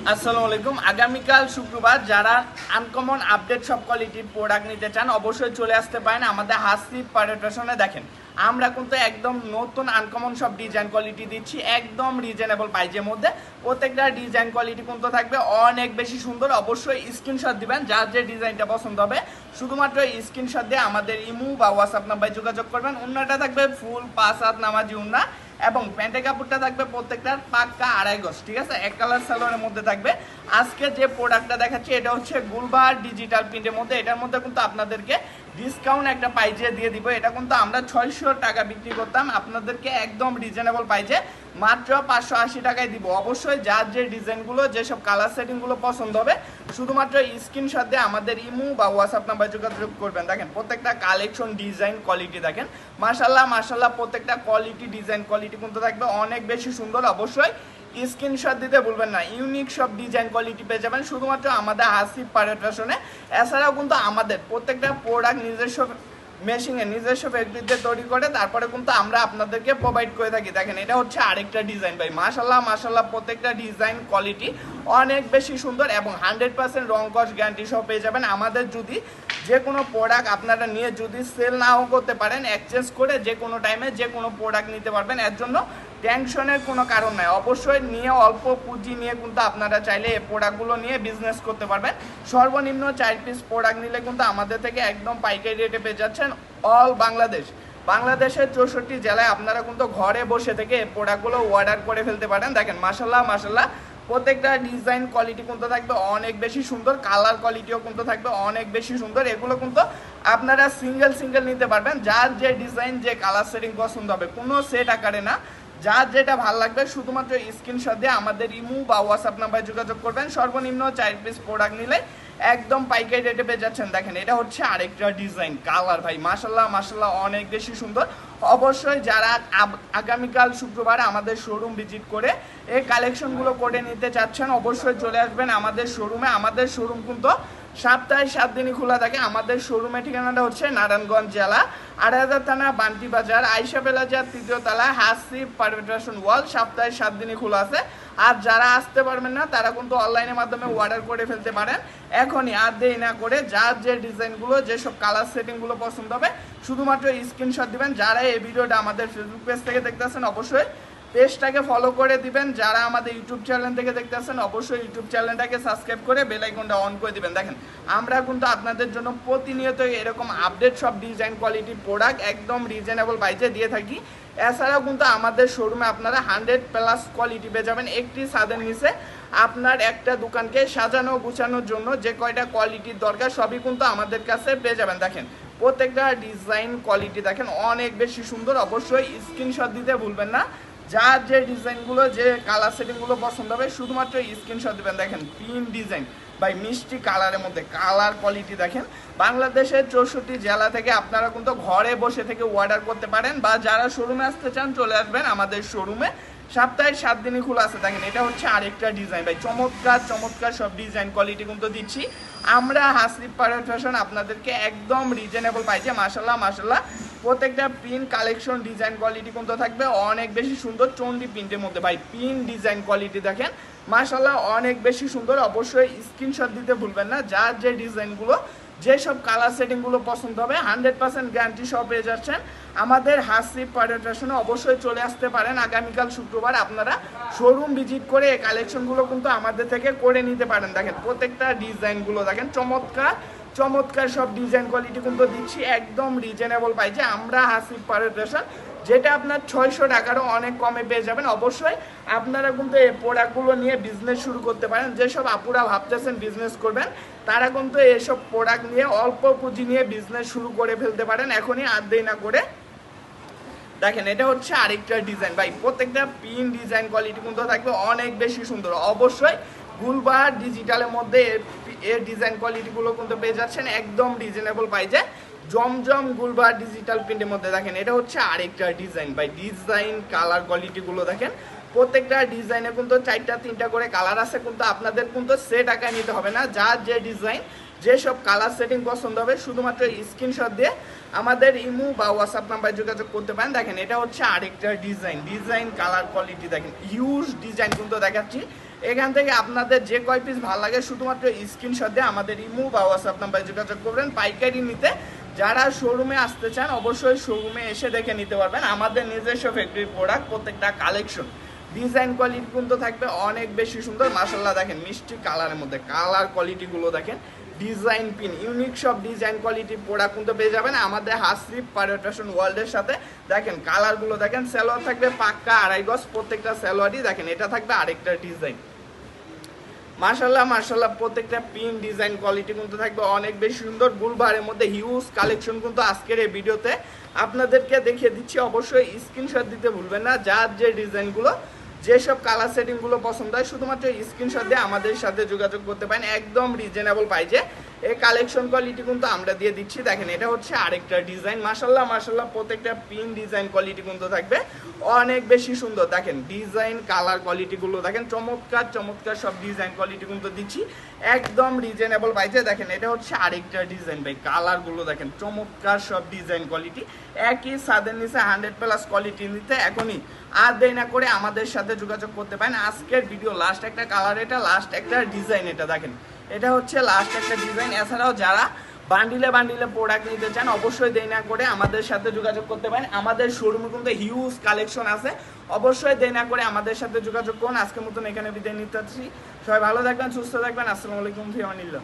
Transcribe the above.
আসসালামু আলাইকুম। আগামীকাল শুক্রবার যারা আনকমন আপডেট সব কোয়ালিটির প্রোডাক্ট নিতে চান অবশ্যই চলে আসতে পারেন আমাদের হাসিব পারেটেশনে। দেখেন আমরা কিন্তু একদম নতুন আনকমন সব ডিজাইন কোয়ালিটি দিচ্ছি একদম রিজনেবল প্রাইজের মধ্যে। প্রত্যেকটা ডিজাইন কোয়ালিটি কিন্তু থাকবে অনেক বেশি সুন্দর। অবশ্যই স্ক্রিনশট দিবেন যার যে ডিজাইনটা পছন্দ হবে, শুধুমাত্র স্ক্রিনশট দিয়ে আমাদের ইমু বা হোয়াটসঅ্যাপ নাম্বারে যোগাযোগ করবেন। উন্নাটা থাকবে ফুল 5 হাত নামাজি উন্না এবং প্যান্টের কাপড়টা থাকবে প্রত্যেকটার পাক্কা 2.5 গজ, ঠিক আছে, এক কালার সালোয়ারের মধ্যে থাকবে। আজকে যে প্রোডাক্টটা দেখাচ্ছি এটা হচ্ছে গুলবাহার ডিজিটাল প্রিন্টের মধ্যে। এটার মধ্যে কিন্তু আপনাদেরকে ডিসকাউন্ট একটা প্রাইজে দিয়ে দিব। এটা কিন্তু আমরা 600 টাকা বিক্রি করতাম, আপনাদেরকে একদম রিজনেবল প্রাইজে মাত্র 580 টাকায় দিব। অবশ্যই যার যে ডিজাইনগুলো যেসব কালার সেটিংগুলো পছন্দ হবে শুধুমাত্র স্ক্রিনশট দিয়ে আমাদের ইমু বা হোয়াটসঅ্যাপ নাম্বার যোগাযোগ করবেন। দেখেন প্রত্যেকটা কালেকশন ডিজাইন কোয়ালিটি দেখেন মাশাল্লাহ মাশাল্লাহ, প্রত্যেকটা কোয়ালিটি ডিজাইন কোয়ালিটি কিন্তু থাকবে অনেক বেশি সুন্দর। অবশ্যই স্ক্রিনশট দিতে ভুলবেন না। ইউনিক সব ডিজাইন কোয়ালিটি পেয়ে যাবেন শুধুমাত্র আমাদের হাসিব পারেটেশনে। এছাড়াও কিন্তু আমাদের প্রত্যেকটা প্রোডাক্ট নিজস্ব মেশিনে নিজস্ব ফ্যাক্টরিতে তৈরি করে তারপরে কিন্তু আমরা আপনাদেরকে প্রোভাইড করে থাকি। দেখেন এটা হচ্ছে আরেকটা ডিজাইন ভাই, মাশাল্লাহ মাশাল্লাহ, প্রত্যেকটা ডিজাইন কোয়ালিটি অনেক বেশি সুন্দর এবং 100% রং কস গ্যারান্টি সহ পেয়ে যাবেন। আমাদের যদি যে কোনো প্রোডাক্ট আপনারা নিয়ে যদি সেল নাও করতে পারেন, এক্সচেঞ্জ করে যে কোনো টাইমে যে কোনো প্রোডাক্ট নিতে পারবেন, এর জন্য টেনশনের কোনো কারণ নাই। অবশ্যই নিয়ে অল্প পুঁজি নিয়ে কিন্তু আপনারা চাইলে এই প্রোডাক্টগুলো নিয়ে বিজনেস করতে পারবেন। সর্বনিম্ন 4 পিস প্রোডাক্ট নিলে কিন্তু আমাদের থেকে একদম পাইকারি রেটে পেয়ে যাচ্ছেন অল বাংলাদেশের 64 জেলায় আপনারা কিন্তু ঘরে বসে থেকে এই প্রোডাক্টগুলো অর্ডার করে ফেলতে পারেন। দেখেন মাশাল্লাহ মাশাল্লাহ, প্রত্যেকটা ডিজাইন কোয়ালিটি কিন্তু থাকবে অনেক বেশি সুন্দর, কালার কোয়ালিটিও কিন্তু থাকবে অনেক বেশি সুন্দর। এগুলো কিন্তু আপনারা সিঙ্গেল নিতে পারবেন, যার যে ডিজাইন যে কালার সেটিং পছন্দ হবে, কোনো সেট আকারে না, যার যেটা ভালো লাগবে শুধুমাত্র স্ক্রিনশট দিয়ে আমাদের ইমু বা হোয়াটসঅ্যাপ নাম্বারে যোগাযোগ করবেন। সর্বনিম্ন 4 পিস প্রোডাক্ট নিলে একদম পাইকারি রেটে পেয়ে যাচ্ছেন। দেখেন এটা হচ্ছে আরেকটা ডিজাইন কালার ভাই, মাশাল্লাহ মাশাল্লাহ, অনেক বেশি সুন্দর। অবশ্যই যারা আগামীকাল শুক্রবার আমাদের শোরুম ভিজিট করে এই কালেকশনগুলো করে নিতে চাচ্ছেন অবশ্যই চলে আসবেন আমাদের শোরুমে। আমাদের শোরুম কিন্তু সপ্তাহে 7 দিনই খোলা থাকে। আমাদের শোরুমের ঠিকানাটা হচ্ছে নারায়ণগঞ্জ জেলা 8000 থানা বান্টি বাজার আইসা প্লাজা 3য় তলায় হাসিব পারেটেশন ওয়াল। সপ্তাহে 7 দিনই খোলা আছে। আর যারা আসতে পারবেন না তারা কিন্তু অনলাইনের মাধ্যমে অর্ডার করে ফেলতে পারেন এখনই, আর দেরি না করে। যার যে ডিজাইনগুলো যেসব কালার সেটিংগুলো পছন্দ হবে শুধুমাত্র স্ক্রিনশট দিবেন। যারা এই ভিডিওটা আমাদের ফেসবুক পেজ থেকে দেখতেছেন অবশ্যই পেজটাকে ফলো করে দিবেন। যারা আমাদের ইউটিউব চ্যানেল থেকে দেখতেছেন অবশ্যই ইউটিউব চ্যানেলটাকে সাবস্ক্রাইব করে বেল আইকনটা অন করে দিবেন। দেখেন আমরা কিন্তু আপনাদের জন্য প্রতিনিয়ত এরকম আপডেট সব ডিজাইন কোয়ালিটির প্রোডাক্ট একদম রিজনেবল প্রাইসে দিয়ে থাকি। এছাড়াও কিন্তু আমাদের শোরুমে আপনারা 100+ কোয়ালিটি পেয়ে যাবেন একটি ছাদের নিচে। আপনার একটা দোকানকে সাজানো গুছানোর জন্য যে কয়টা কোয়ালিটির দরকার সবই কিন্তু আমাদের কাছে পেয়ে যাবেন। দেখেন প্রত্যেকটা ডিজাইন কোয়ালিটি দেখেন অনেক বেশি সুন্দর। অবশ্যই স্ক্রিনশট দিতে ভুলবেন না। যার যে ডিজাইনগুলো যে কালার সেটিংগুলো পছন্দ হবে শুধুমাত্র স্ক্রিনশট দেবেন। দেখেন পিন ডিজাইন বাই মিষ্টি কালারের মধ্যে কালার কোয়ালিটি দেখেন। বাংলাদেশের 64 জেলা থেকে আপনারা কিন্তু ঘরে বসে থেকে অর্ডার করতে পারেন, বা যারা শোরুমে আসতে চান চলে আসবেন আমাদের শোরুমে। সপ্তাহে 7 দিনই খোলা আছে। দেখেন এটা হচ্ছে আরেকটা ডিজাইন ভাই, চমৎকার চমৎকার সব ডিজাইন কোয়ালিটি কিন্তু দিচ্ছি আমরা হাসিব পারেটেশন আপনাদেরকে একদম রিজনেবল পাইছে। মাশাল্লাহ মাশাল্লাহ, প্রত্যেকটা প্রিন্ট কালেকশন ডিজাইন কোয়ালিটি কিন্তু থাকবে অনেক বেশি সুন্দর। চন্ডি প্রিন্টের মধ্যে ভাই প্রিন্ট ডিজাইন কোয়ালিটি দেখেন মাশাল্লাহ অনেক বেশি সুন্দর। অবশ্যই স্ক্রিনশট দিতে ভুলবেন না। যার যে ডিজাইনগুলো যেসব কালার সেটিংগুলো পছন্দ হবে 100% গ্যারান্টি সহ পেয়ে যাচ্ছেন আমাদের হাসিব পারেটেশনে। অবশ্যই চলে আসতে পারেন আগামীকাল শুক্রবার। আপনারা শোরুম ভিজিট করে এই কালেকশনগুলো কিন্তু আমাদের থেকে করে নিতে পারেন। দেখেন প্রত্যেকটা ডিজাইনগুলো দেখেন চমৎকার চমৎকার সব ডিজাইন কোয়ালিটি কিন্তু দিচ্ছি একদম রিজনেবল প্রাইসে আমরা হাসিব পারেটেশন, যেটা আপনার 600 টাকারও অনেক কমে পেয়ে যাবেন। অবশ্যই আপনারা কিন্তু এই প্রোডাক্টগুলো নিয়ে বিজনেস শুরু করতে পারেন। যেসব আপুরা ভাবতেছেন বিজনেস করবেন তারা কিন্তু এসব প্রোডাক্ট নিয়ে অল্প পুঁজি নিয়ে বিজনেস শুরু করে ফেলতে পারেন এখনই, আর দেরি না করে। দেখেন এটা হচ্ছে আরেকটা ডিজাইন ভাই, প্রত্যেকটা পিন ডিজাইন কোয়ালিটি কিন্তু থাকবে অনেক বেশি সুন্দর। অবশ্যই গুলবাহার ডিজিটালের মধ্যে এর ডিজাইন কোয়ালিটিগুলো কিন্তু পেয়ে যাচ্ছেন একদম রিজনেবল প্রাইসে। জমজম গুলবাহার ডিজিটাল প্রিন্টের মধ্যে দেখেন এটা হচ্ছে আরেকটা ডিজাইন ভাই, ডিজাইন কালার কোয়ালিটিগুলো দেখেন। প্রত্যেকটা ডিজাইনে কিন্তু 4টা 3টা করে কালার আছে, কিন্তু আপনাদের কিন্তু সেট আকারে নিতে হবে না। যার যে ডিজাইন যেসব কালার সেটিং পছন্দ হবে শুধুমাত্র স্ক্রিনশট দিয়ে আমাদের ইমু বা হোয়াটসঅ্যাপ নাম্বারে যোগাযোগ করতে পারেন। দেখেন এটা হচ্ছে আরেকটা ডিজাইন কালার কোয়ালিটি দেখেন হিউজ ডিজাইন কিন্তু দেখাচ্ছি এখান থেকে আপনাদের যে কয় পিস ভালো লাগে শুধুমাত্র স্ক্রিনশট দিয়ে আমাদের ইমো বা হোয়াটসঅ্যাপ নাম্বারে যোগাযোগ করবেন। পাইকারি নিতে যারা শোরুমে আসতে চান অবশ্যই শোরুমে এসে দেখে নিতে পারবেন আমাদের নিজস্ব ফ্যাক্টরি প্রোডাক্ট। প্রত্যেকটা কালেকশন ডিজাইন কোয়ালিটি কিন্তু থাকবে অনেক বেশি সুন্দর। মাশাআল্লাহ দেখেন মিষ্টি কালারের মধ্যে কালার কোয়ালিটিগুলো দেখেন, ডিজাইন পিন ইউনিক সব ডিজাইন কোয়ালিটি প্রোডাক্ট কিন্তু পেয়ে যাবেন আমাদের হাসিব পাইরেট ফ্যাশন ওয়ার্ল্ডের সাথে। দেখেন কালারগুলো দেখেন, সালোয়ার থাকবে পাক্কা 2.5 গজ, প্রত্যেকটা সালোয়ারই দেখেন এটা থাকবে আরেকটা ডিজাইন। মাশাআল্লাহ মাশাআল্লাহ প্রত্যেকটা পিন ডিজাইন কোয়ালিটি কিন্তু থাকবে অনেক বেশি সুন্দর। গুলবারের মধ্যে হিউজ কালেকশন কিন্তু আজকের এই ভিডিওতে আপনাদেরকে দেখিয়ে দিচ্ছি। অবশ্যই স্ক্রিনশট দিতে ভুলবেন না, যার যে ডিজাইনগুলো যেসব কালার সেটিংগুলো পছন্দ হয় শুধুমাত্র স্ক্রিনশট দিয়ে আমাদের সাথে যোগাযোগ করতে পারেন একদম রিজনেবল প্রাইসে। এই কালেকশন কোয়ালিটি কিন্তু আমরা দিয়ে দিচ্ছি। দেখেন এটা হচ্ছে আরেকটা ডিজাইন। মাশাআল্লাহ মাশাআল্লাহ প্রত্যেকটা পিন ডিজাইন কোয়ালিটি কিন্তু থাকবে অনেক বেশি সুন্দর। দেখেন ডিজাইন কালার কোয়ালিটিগুলো দেখেন চমৎকার চমৎকার সব ডিজাইন কোয়ালিটি কিন্তু দিচ্ছি একদম রিজনেবল প্রাইসে। দেখেন এটা হচ্ছে আরেকটা ডিজাইন ভাই, কালারগুলো দেখেন চমৎকার সব ডিজাইন কোয়ালিটি। একই ছাদের নিচে 100+ কোয়ালিটি নিতে এখনই আর দেরি না করে আমাদের সাথে যোগাযোগ করতে পারেন। আজকের ভিডিও লাস্ট একটা কালার, এটা লাস্ট একটা ডিজাইন, এটা দেখেন এটা হচ্ছে লাস্ট একটা ডিজাইন। এছাড়াও যারা বান্ডিলে বান্ডিলে প্রোডাক্ট নিতে চান অবশ্যই দেরি না করে আমাদের সাথে যোগাযোগ করতে পারেন। আমাদের শোরুমে কিন্তু হিউজ কালেকশন আছে, অবশ্যই দেরি না করে আমাদের সাথে যোগাযোগ করুন। আজকের মতন এখানে বিদায় নিতে চাচ্ছি। সবাই ভালো থাকবেন, সুস্থ থাকবেন। আসসালামু আলাইকুম, ফি আমানিল্লাহ।